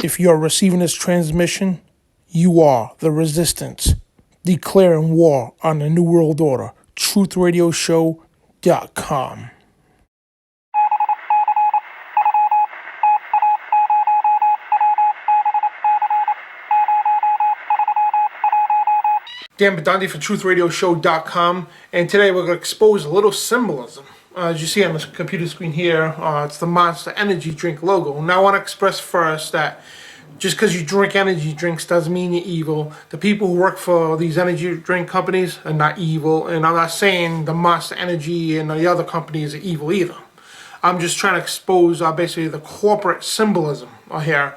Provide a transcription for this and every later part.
If you're receiving this transmission, you are the resistance, declaring war on the New World Order. TruthRadioShow.com. Dan Bidondi for TruthRadioShow.com, and today we're going to expose a little symbolism. As you see on the computer screen here, it's the Monster Energy drink logo. Now I want to express first that just because you drink energy drinks doesn't mean you're evil. The people who work for these energy drink companies are not evil, and I'm not saying the Monster Energy and the other companies are evil either. I'm just trying to expose basically the corporate symbolism here.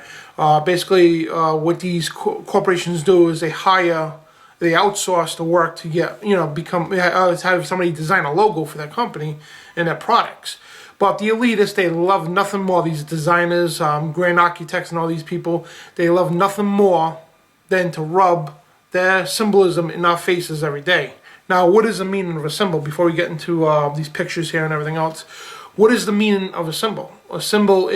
Basically, what these corporations do is they outsource the work to get, have somebody design a logo for their company and their products. But the elitists, they love nothing more. These designers, grand architects and all these people, they love nothing more than to rub their symbolism in our faces every day. Now, what is the meaning of a symbol? Before we get into these pictures here and everything else, what is the meaning of a symbol? A symbol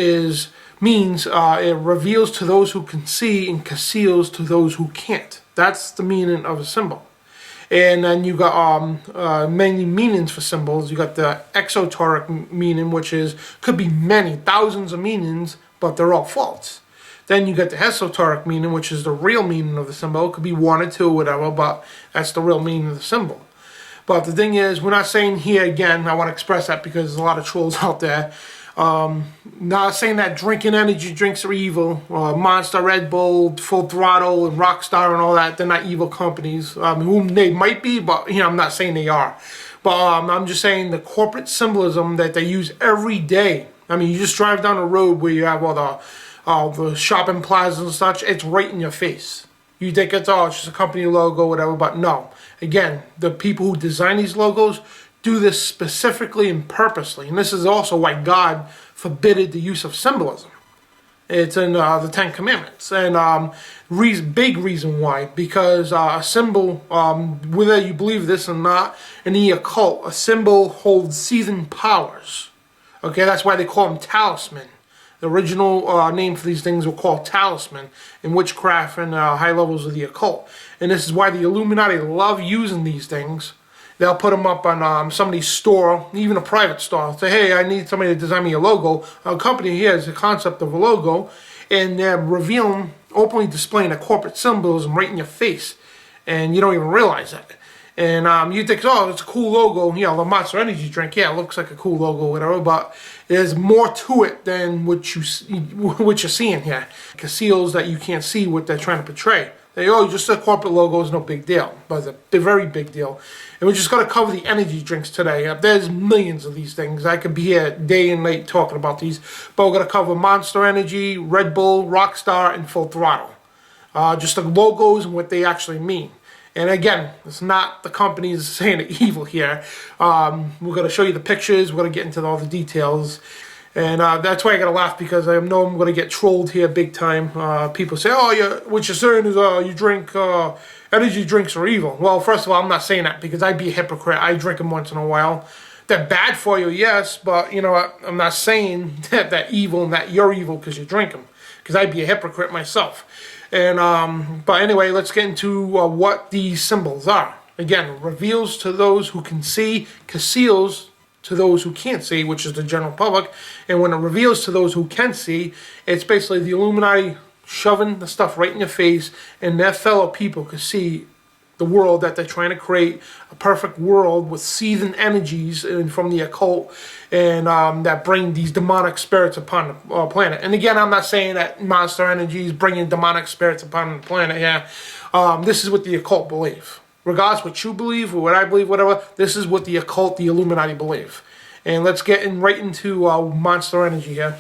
means it reveals to those who can see and conceals to those who can't. That's the meaning of a symbol. And then you got many meanings for symbols. You got the exoteric meaning, which could be many, thousands of meanings, but they're all false. Then you get the esoteric meaning, which is the real meaning of the symbol. It could be one or two or whatever, but that's the real meaning of the symbol. But the thing is, we're not saying here, again, I want to express that because there's a lot of trolls out there. Not saying that drinking energy drinks are evil. Monster, Red Bull, Full Throttle, and Rockstar and all that, they're not evil companies. Whom they might be, but I'm not saying they are. But I'm just saying the corporate symbolism that they use every day. I mean, you just drive down the road where you have all the shopping plazas and such, it's right in your face. You think it's just a company logo, whatever, but no. Again, the people who design these logos do this specifically and purposely. And this is also why God forbid the use of symbolism. It's in the Ten Commandments. And big reason why. Because a symbol, whether you believe this or not, in the occult, a symbol holds seasoned powers. Okay, that's why they call them talisman. The original name for these things were called talisman in witchcraft and high levels of the occult. And this is why the Illuminati love using these things. They'll put them up on somebody's store, even a private store. Say, hey, I need somebody to design me a logo. A company here has a concept of a logo, and they're revealing, openly displaying a corporate symbolism right in your face, and you don't even realize that. And you think, oh, it's a cool logo, the Monster Energy drink. Yeah, it looks like a cool logo, whatever, but there's more to it than what you're seeing here. It conceals that you can't see what they're trying to portray. Just a corporate logo is no big deal, but it's a very big deal. And we're just going to cover the energy drinks today. There's millions of these things. I could be here day and night talking about these, but we're going to cover Monster Energy, Red Bull, Rockstar, and Full Throttle. Just the logos and what they actually mean. And again, it's not the companies saying they're evil here. We're going to show you the pictures. We're going to get into all the details. And that's why I gotta laugh, because I know I'm gonna get trolled here big time. People say, "Oh, what you're saying is you drink energy drinks are evil." Well, first of all, I'm not saying that because I'd be a hypocrite. I drink them once in a while. They're bad for you, yes, but you know what? I'm not saying that they're evil and that you're evil because you drink them, because I'd be a hypocrite myself. And but anyway, let's get into what these symbols are. Again, it reveals to those who can see, conceals to those who can't see, which is the general public. And when it reveals to those who can see, it's basically the Illuminati shoving the stuff right in your face, and their fellow people can see the world that they're trying to create, a perfect world with seething energies from the occult, and that bring these demonic spirits upon the planet. And again, I'm not saying that Monster Energy is bringing demonic spirits upon the planet. This is what the occult believe. Regardless what you believe or what I believe, whatever, this is what the occult, the Illuminati believe. And let's get right into Monster Energy here.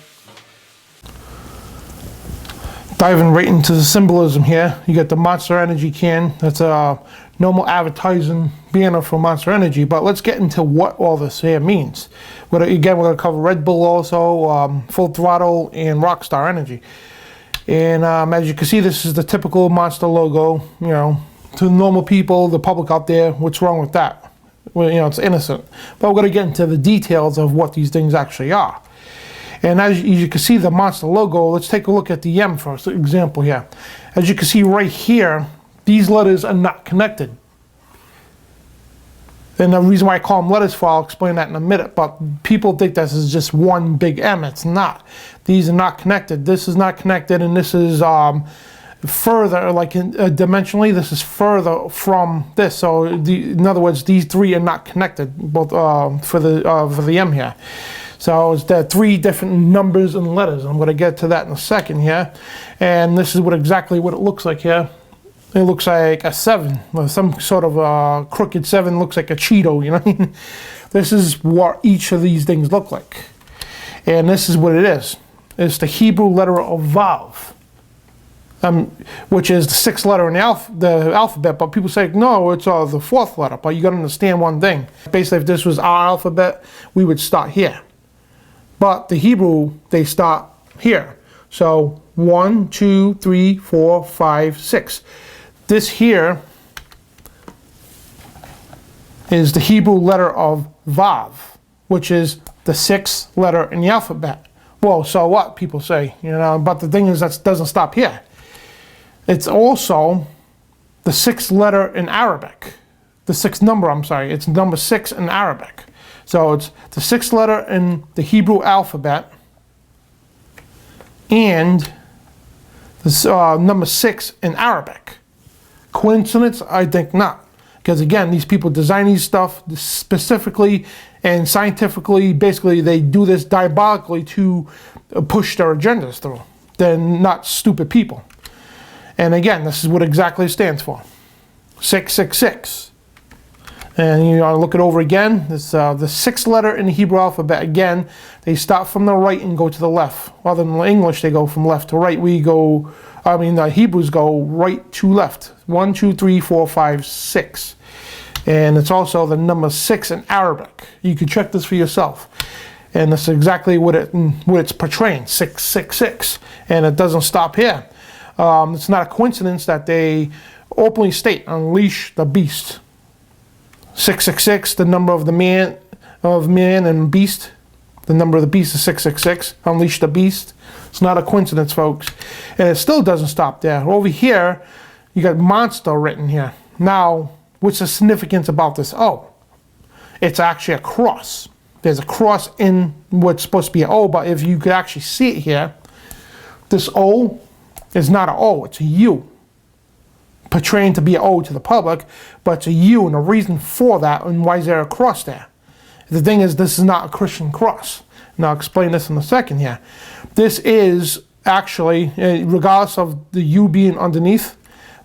Diving right into the symbolism here. You got the Monster Energy can. That's a normal advertising banner for Monster Energy. But let's get into what all this here means. Again, we're going to cover Red Bull also, Full Throttle, and Rockstar Energy. And as you can see, this is the typical Monster logo, to normal people, the public out there. What's wrong with that? Well, it's innocent. But we're going to get into the details of what these things actually are. And as you can see the monster logo, let's take a look at the M for example here. As you can see right here, these letters are not connected. And the reason why I call them letters for, I'll explain that in a minute, but people think this is just one big M. It's not. These are not connected. This is not connected, and this is further, like dimensionally, this is further from this. So in other words, these three are not connected, both for the M here. So it's the three different numbers and letters. I'm going to get to that in a second here. And this is exactly what it looks like here. It looks like a 7, or some sort of crooked 7. Looks like a Cheeto, you know. This is what each of these things look like, and this is what it is. It's the Hebrew letter of Vav, which is the 6th letter in the alphabet. But people say no, it's the 4th letter. But you got to understand one thing. Basically, if this was our alphabet, we would start here. But the Hebrew, they start here. So 1, 2, 3, 4, 5, 6. This here is the Hebrew letter of Vav, which is the 6th letter in the alphabet. Well, so what, people say, but the thing is that doesn't stop here. It's also the 6th letter in Arabic. The 6th number, I'm sorry, it's number 6 in Arabic. So it's the 6th letter in the Hebrew alphabet and this number 6 in Arabic. Coincidence? I think not. Because again, these people design these stuff specifically and scientifically. Basically, they do this diabolically to push their agendas through. They're not stupid people. And again, this is what exactly it stands for. 666. And you look it over again. This the 6th letter in the Hebrew alphabet. Again, they start from the right and go to the left. Other than English, they go from left to right. The Hebrews go right to left. 1, 2, 3, 4, 5, 6. And it's also the number 6 in Arabic. You can check this for yourself. And that's exactly what it's portraying, 666. And it doesn't stop here. It's not a coincidence that they openly state, unleash the beast. 666, the number of the man and beast. The number of the beast is 666. Unleash the beast. It's not a coincidence, folks. And it still doesn't stop there. Over here, you got monster written here. Now, what's the significance about this? Oh, it's actually a cross. There's a cross in what's supposed to be an O, but if you could actually see it here, this O is not an O, it's a U. Portraying to be an O to the public, but it's a U, and the reason for that, and why is there a cross there? The thing is, this is not a Christian cross. And I'll explain this in a second here. This is actually, regardless of the U being underneath,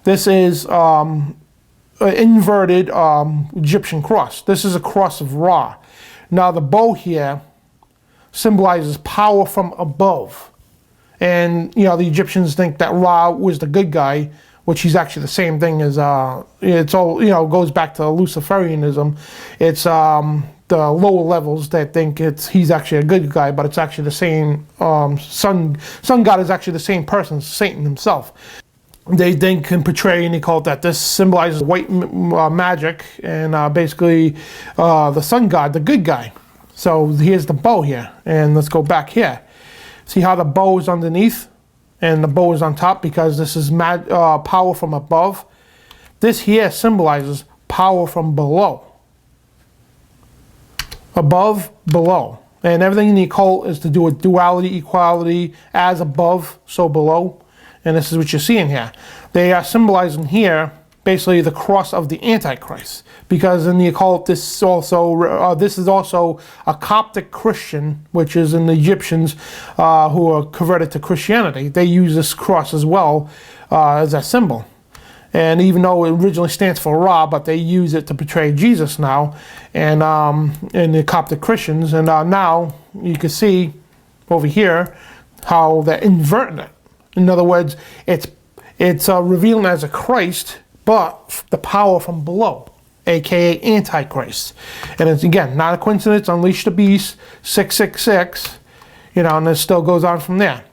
this is an inverted Egyptian cross. This is a cross of Ra. Now the bow here symbolizes power from above. And, the Egyptians think that Ra was the good guy, which he's actually the same thing as, it's all, goes back to Luciferianism. It's the lower levels that think he's actually a good guy, but it's actually the same, sun god is actually the same person as Satan himself. They then can portray, and they call it that this symbolizes white magic, and basically the sun god, the good guy. So here's the bow here, and let's go back here. See how the bow is underneath and the bow is on top, because this is power from above. This here symbolizes power from below. Above, below. And everything in the occult is to do with duality, equality, as above, so below. And this is what you're seeing here. They are symbolizing here basically the cross of the Antichrist, because in the occult this is also a Coptic Christian, which is in the Egyptians who are converted to Christianity. They use this cross as well as a symbol. And even though it originally stands for Ra, but they use it to portray Jesus now, and in the Coptic Christians. And now you can see over here how they're inverting it. In other words, it's revealing as a Christ, but the power from below, aka Antichrist. And it's, again, not a coincidence. Unleash the beast, 666, and it still goes on from there.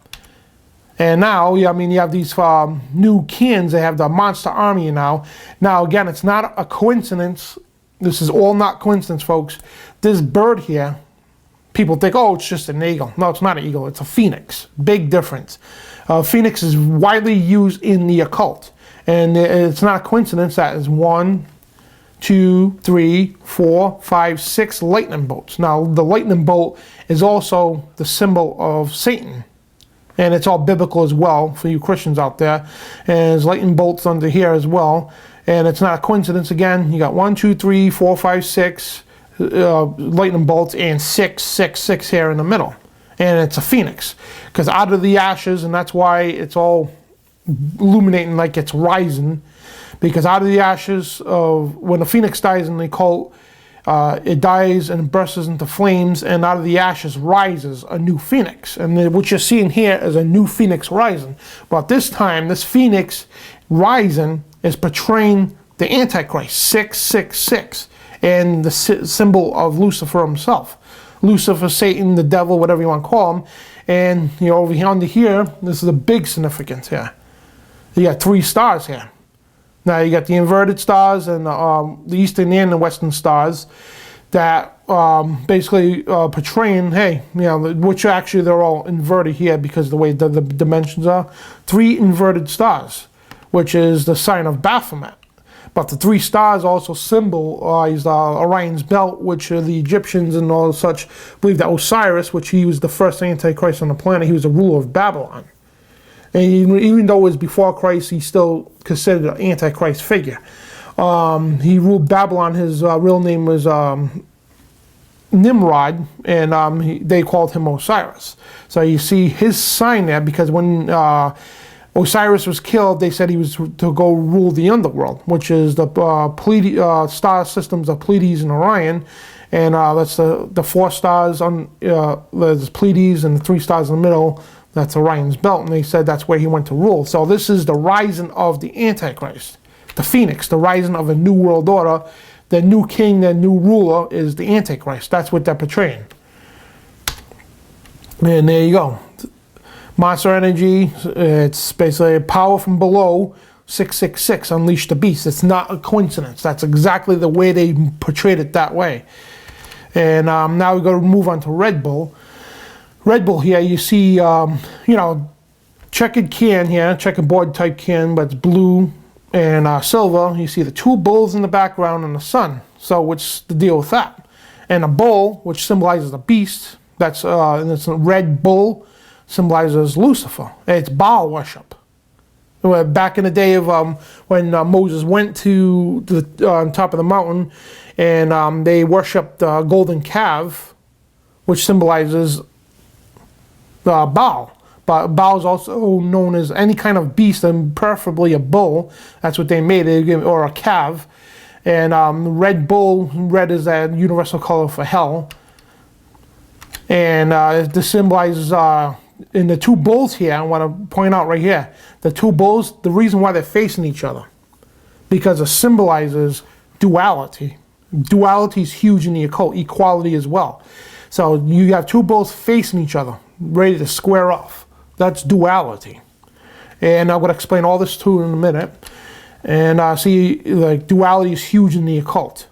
And now, you have these new cans. They have the monster army now. Now, again, it's not a coincidence This is all not coincidence, folks. This bird here, people think, oh, it's just an eagle. No, it's not an eagle. It's a phoenix. Big difference. Phoenix is widely used in the occult. And it's not a coincidence that is 1, 2, 3, 4, 5, 6 lightning bolts. Now, the lightning bolt is also the symbol of Satan. And it's all biblical as well for you Christians out there. And there's lightning bolts under here as well. And it's not a coincidence again. You got 1, 2, 3, 4, 5, 6 lightning bolts and 6, 6, 6 here in the middle. And it's a phoenix. Because out of the ashes, and that's why it's all illuminating like it's rising. Because out of the ashes of when a phoenix dies in the occult, it dies and bursts into flames, and out of the ashes rises a new phoenix. And what you're seeing here is a new phoenix rising. But this time, this phoenix rising is portraying the Antichrist, 666, and the symbol of Lucifer himself. Lucifer, Satan, the devil, whatever you want to call him. And you know, over here under here, this is a big significance here. You got 3 stars here. Now you got the inverted stars and the eastern and the western stars that basically portraying, hey, you know, which actually they're all inverted here because of the way the dimensions are. 3 inverted stars, which is the sign of Baphomet. But the 3 stars also symbolize Orion's belt, which the Egyptians and all such believe that Osiris, which he was the first Antichrist on the planet, he was the ruler of Babylon. And even though it was before Christ, he's still considered an Antichrist figure. He ruled Babylon. His real name was Nimrod, and they called him Osiris. So you see his sign there, because when Osiris was killed, they said he was to go rule the underworld, which is the star systems of Pleiades and Orion. And that's the 4 stars on there's Pleiades, and the 3 stars in the middle. That's Orion's belt, and they said that's where he went to rule. So this is the rising of the Antichrist, the Phoenix, the rising of a new world order. The new king, the new ruler is the Antichrist. That's what they're portraying. And there you go. Monster energy, it's basically power from below, 666, unleash the beast. It's not a coincidence. That's exactly the way they portrayed it that way. And now we're going to move on to Red Bull. Red Bull here, you see, you know, checkered can here, checkerboard type can, but it's blue and silver. You see the 2 bulls in the background and the sun. So what's the deal with that? And a bull, which symbolizes a beast, that's and it's a red bull, symbolizes Lucifer. It's Baal worship. Back in the day of when Moses went to the on top of the mountain, and they worshipped the golden calf, which symbolizes Baal. But Baal is also known as any kind of beast, and preferably a bull. That's what they made it, or a calf. And red bull, red is that universal color for hell. And this symbolizes in the 2 bulls here. I want to point out right here, the 2 bulls. The reason why they're facing each other, because it symbolizes duality. Duality is huge in the occult, equality as well. So you have 2 bulls facing each other, ready to square off. That's duality. And I'm going to explain all this to you in a minute. And see, like, duality is huge in the occult.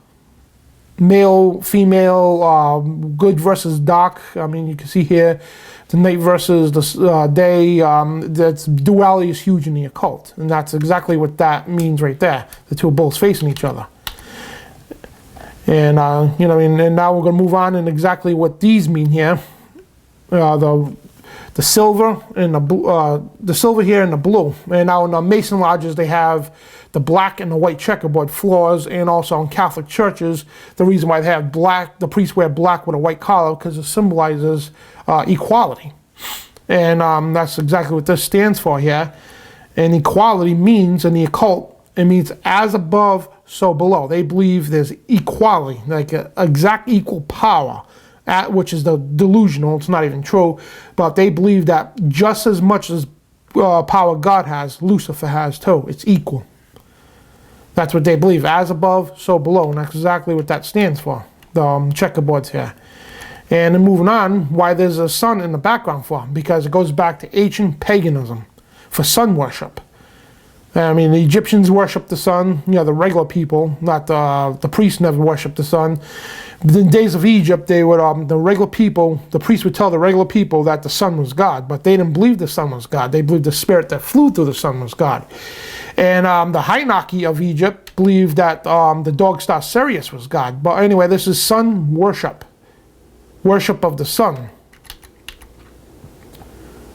Male, female, good versus dark. I mean, you can see here, the night versus the day. That's duality is huge in the occult. And that's exactly what that means right there. The 2 bulls facing each other. And, you know, and now we're going to move on and exactly what these mean here. The silver and the silver here and the blue. And now in the Mason lodges, they have the black and the white checkerboard floors, and also in Catholic churches, the reason why they have black, the priests wear black with a white collar, because it symbolizes equality. And that's exactly what this stands for here. And equality means, in the occult, it means as above, so below. They believe there's equality, like exact equal power, which is the delusional. It's not even true, but they believe that just as much as power God has, Lucifer has too. It's equal. That's what they believe, as above, so below, and that's exactly what that stands for, the checkerboards here. And then moving on, why there's a sun in the background for, because it goes back to ancient paganism for sun worship. I mean, the Egyptians worshiped the sun, you know, the regular people, not the priests never worshiped the sun. In the days of Egypt, they would, the regular people, the priests would tell the regular people that the sun was God, but they didn't believe the sun was God. They believed the spirit that flew through the sun was God. And the hierarchy of Egypt believed that the dog star Sirius was God. But anyway, this is sun worship. Worship of the sun.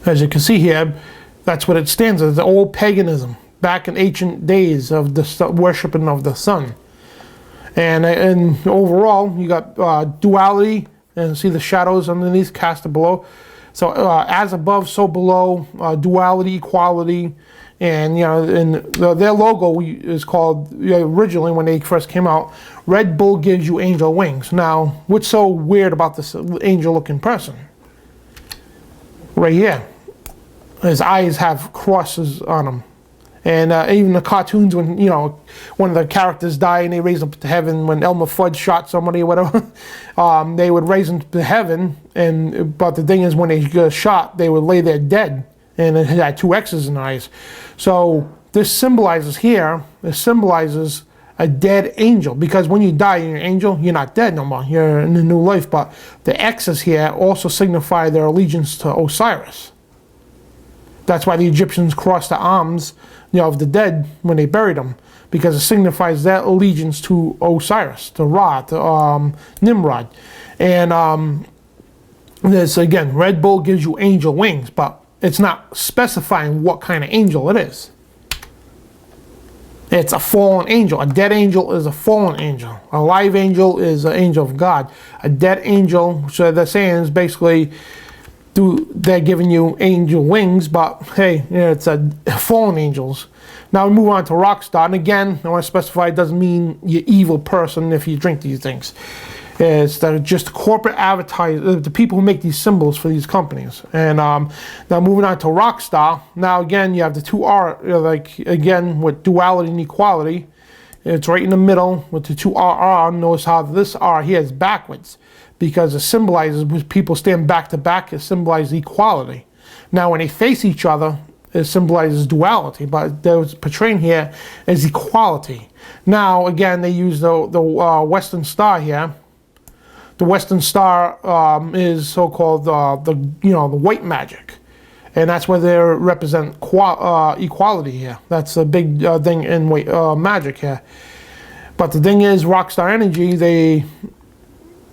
As you can see here, that's what it stands as, the old paganism, back in ancient days of the worshiping of the sun. And overall, you got duality, and see the shadows underneath, cast below. So as above, so below, duality, equality, and you know, and their logo is called, originally when they first came out, Red Bull gives you angel wings. Now, what's so weird about this angel-looking person? Right here. His eyes have crosses on them. And even the cartoons, when, you know, one of the characters die and they raise them to heaven, when Elmer Fudd shot somebody or whatever, they would raise them to heaven. But the thing is, when they got shot, they would lay there dead. And it had two X's in the eyes. So this symbolizes here, this symbolizes a dead angel. Because when you die and you're an angel, you're not dead no more. You're in a new life. But the X's here also signify their allegiance to Osiris. That's why the Egyptians crossed the arms, you know, of the dead when they buried them, because it signifies their allegiance to Osiris, to Ra, to Nimrod. And this, again, Red Bull gives you angel wings, but it's not specifying what kind of angel it is. It's a fallen angel. A dead angel is a fallen angel. A live angel is an angel of God. A dead angel, so they're saying, is basically, they're giving you angel wings, but hey, you know, it's fallen angels. Now we move on to Rockstar, and again, I want to specify, it doesn't mean you're an evil person if you drink these things. It's just corporate advertisers, the people who make these symbols for these companies. And now moving on to Rockstar. Now again, you have the two R, like again with duality and equality. It's right in the middle with the two RR. Notice how this R here is backwards, because it symbolizes, when people stand back to back, it symbolizes equality. Now when they face each other, it symbolizes duality, but they're portraying here as equality. Now again, they use the Western Star here. The Western Star is so-called the white magic, and that's where they represent equality here. That's a big thing in magic here. But the thing is, Rockstar Energy,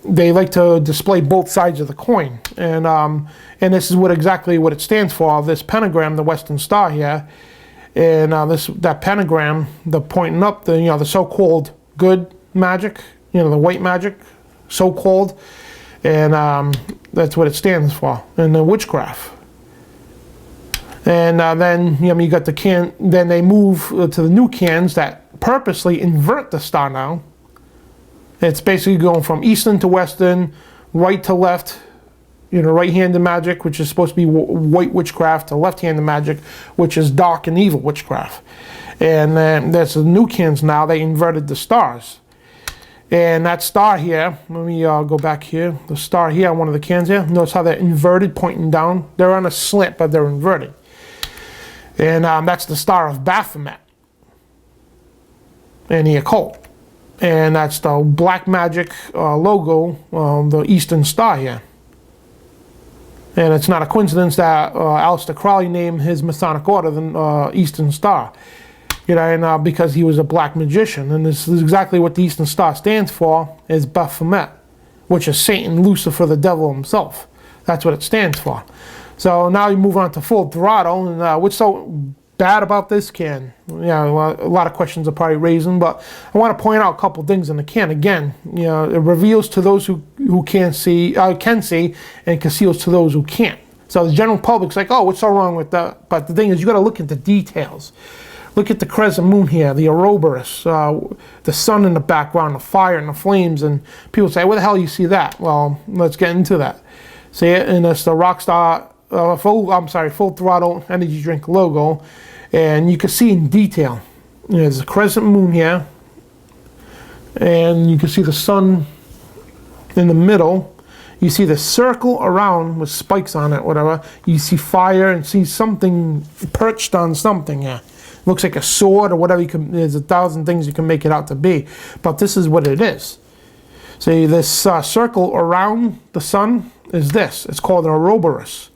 they like to display both sides of the coin, and this is exactly what it stands for. This pentagram, the Western Star here, and that pentagram, the pointing up, the so-called good magic, the white magic, so-called, and that's what it stands for in the witchcraft. And then you got the can. Then they move to the new cans that purposely invert the star now. It's basically going from Eastern to Western, right to left, right-handed magic, which is supposed to be white witchcraft, to left-handed magic, which is dark and evil witchcraft. And that's the new cans now. They inverted the stars. And that star here, let me go back here. The star here on one of the cans here, notice how they're inverted, pointing down. They're on a slant, but they're inverted. And that's the Star of Baphomet and the occult. And that's the black magic logo, the Eastern Star here. And it's not a coincidence that Aleister Crowley named his Masonic order the Eastern Star. And because he was a black magician. And this is exactly what the Eastern Star stands for, is Baphomet, which is Satan, Lucifer, the devil himself. That's what it stands for. So now you move on to Full Throttle. And what's so bad about this can? A lot of questions are probably raising, but I want to point out a couple things in the can. Again, it reveals to those who can see, and conceals to those who can't. So the general public's like, oh, what's so wrong with that? But the thing is, you got to look at the details. Look at the crescent moon here, the Ouroboros, the sun in the background, the fire and the flames, and people say, where the hell do you see that? Well, let's get into that. See it, and it's the Rockstar, Full Throttle energy drink logo, and you can see in detail. There's a crescent moon here, and you can see the sun in the middle. You see the circle around with spikes on it, whatever. You see fire and see something perched on something here. looks like a sword or whatever. There's 1,000 things you can make it out to be, but this is what it is. See, this circle around the sun is this. It's called an Ouroboros.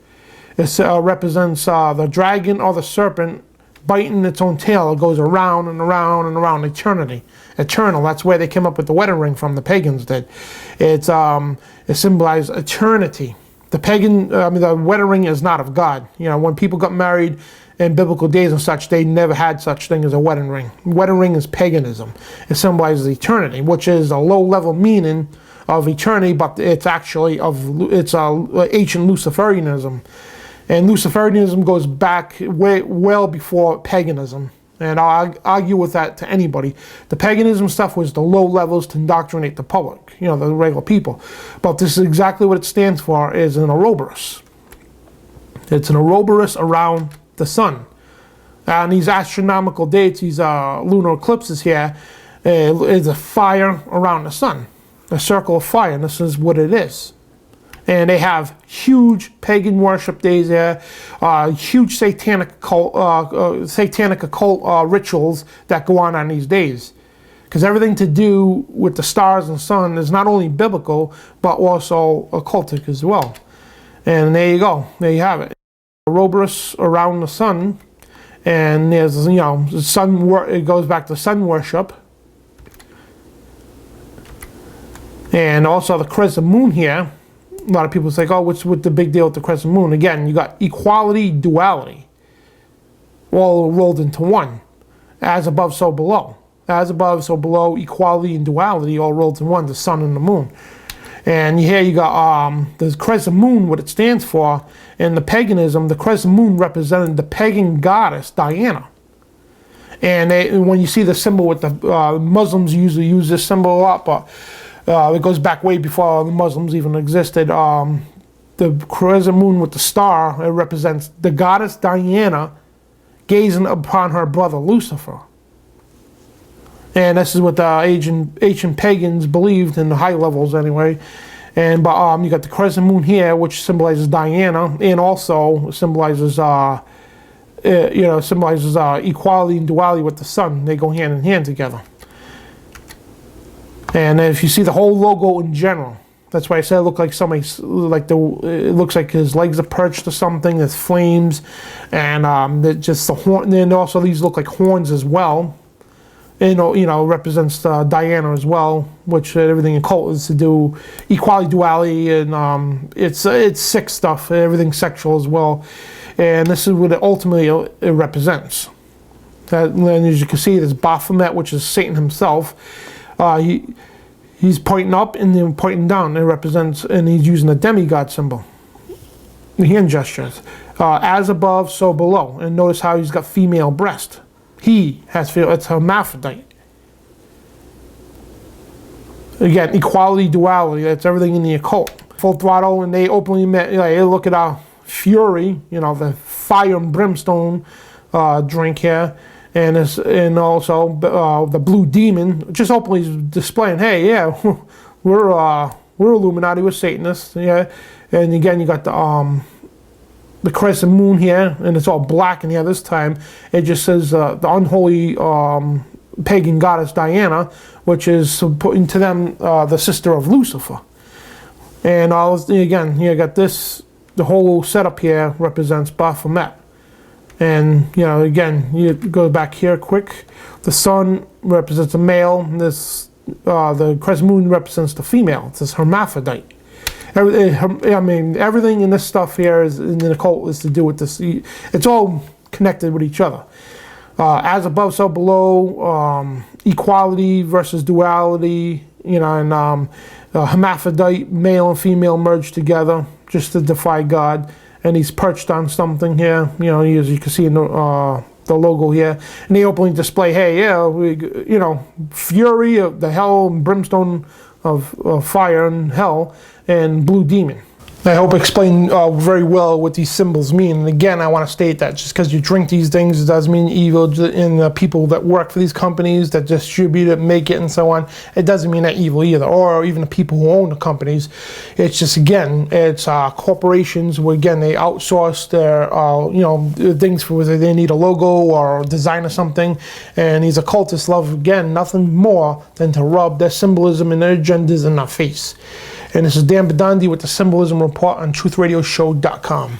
It represents the dragon or the serpent biting its own tail. It goes around and around and around, eternity. Eternal. That's where they came up with the wedding ring from. The pagans did. It symbolizes eternity. The wedding ring is not of God. You know, when people got married in biblical days and such, they never had such thing as a wedding ring. Wedding ring is paganism. It symbolizes eternity, which is a low-level meaning of eternity, but it's actually ancient Luciferianism. And Luciferianism goes back well before paganism. And I'll argue with that to anybody. The paganism stuff was the low levels to indoctrinate the public, you know, the regular people. But this is exactly what it stands for, is an Ouroboros. It's an Ouroboros around the sun. And these astronomical dates, these lunar eclipses here, is a fire around the sun. A circle of fire, and this is what it is. And they have huge pagan worship days there, huge satanic occult rituals that go on these days. Because everything to do with the stars and sun is not only biblical, but also occultic as well. And there you go. There you have it. Ouroboros around the sun. And there's, you know, the sun. It goes back to sun worship. And also the crescent moon here. A lot of people say, oh, what's the big deal with the crescent moon? Again, you got equality, duality, all rolled into one. As above, so below. As above, so below, equality and duality all rolled into one, the sun and the moon. And here you got the crescent moon, what it stands for. In the paganism, the crescent moon represented the pagan goddess Diana. And when you see the symbol with the Muslims usually use this symbol a lot, but it goes back way before the Muslims even existed. The crescent moon with the star, it represents the goddess Diana gazing upon her brother Lucifer. And this is what the ancient pagans believed in the high levels anyway. And but you got the crescent moon here, which symbolizes Diana, and also symbolizes equality and duality with the sun. They go hand in hand together. And if you see the whole logo in general, that's why I said it looked like somebody's, it looks like his legs are perched or something. There's flames, and just the horn. And also these look like horns as well. And represents Diana as well, which everything in occult is to do equality, duality, and it's sick stuff. Everything sexual as well. And this is what it ultimately it represents. And as you can see, there's Baphomet, which is Satan himself. He's pointing up and then pointing down. It represents, and he's using a demigod symbol. The hand gestures. As above, so below. And notice how he's got female breast. He has it's hermaphrodite. Again, equality, duality. That's everything in the occult. Full throttle, and they openly look at our fury. The fire and brimstone drink here. And also the blue demon, just openly displaying, hey, yeah, we're Illuminati, we're Satanists, yeah. And again, you got the crescent moon here, and it's all black in here this time. It just says the unholy pagan goddess Diana, which is putting to them the sister of Lucifer. And again, you got this. The whole setup here represents Baphomet. And, again, you go back here quick. The sun represents the male. The crescent moon represents the female. It's this hermaphrodite. Everything in this stuff here is in the occult is to do with this. It's all connected with each other. As above, so below. Equality versus duality. And hermaphrodite, male and female merged together just to defy God. And he's perched on something here, as you can see in the logo here. And they openly display, hey, yeah, fury of the hell and brimstone of fire and hell and blue demon. I hope I explained very well what these symbols mean. And again, I want to state that just because you drink these things, it doesn't mean evil. And the people that work for these companies that distribute it, make it, and so on, it doesn't mean they're evil either. Or even the people who own the companies. It's just, again, it's corporations where, again, they outsource their things for whether they need a logo or design or something. And these occultists love, again, nothing more than to rub their symbolism and their agendas in our face. And this is Dan Bidondi with the Symbolism Report on TruthRadioShow.com.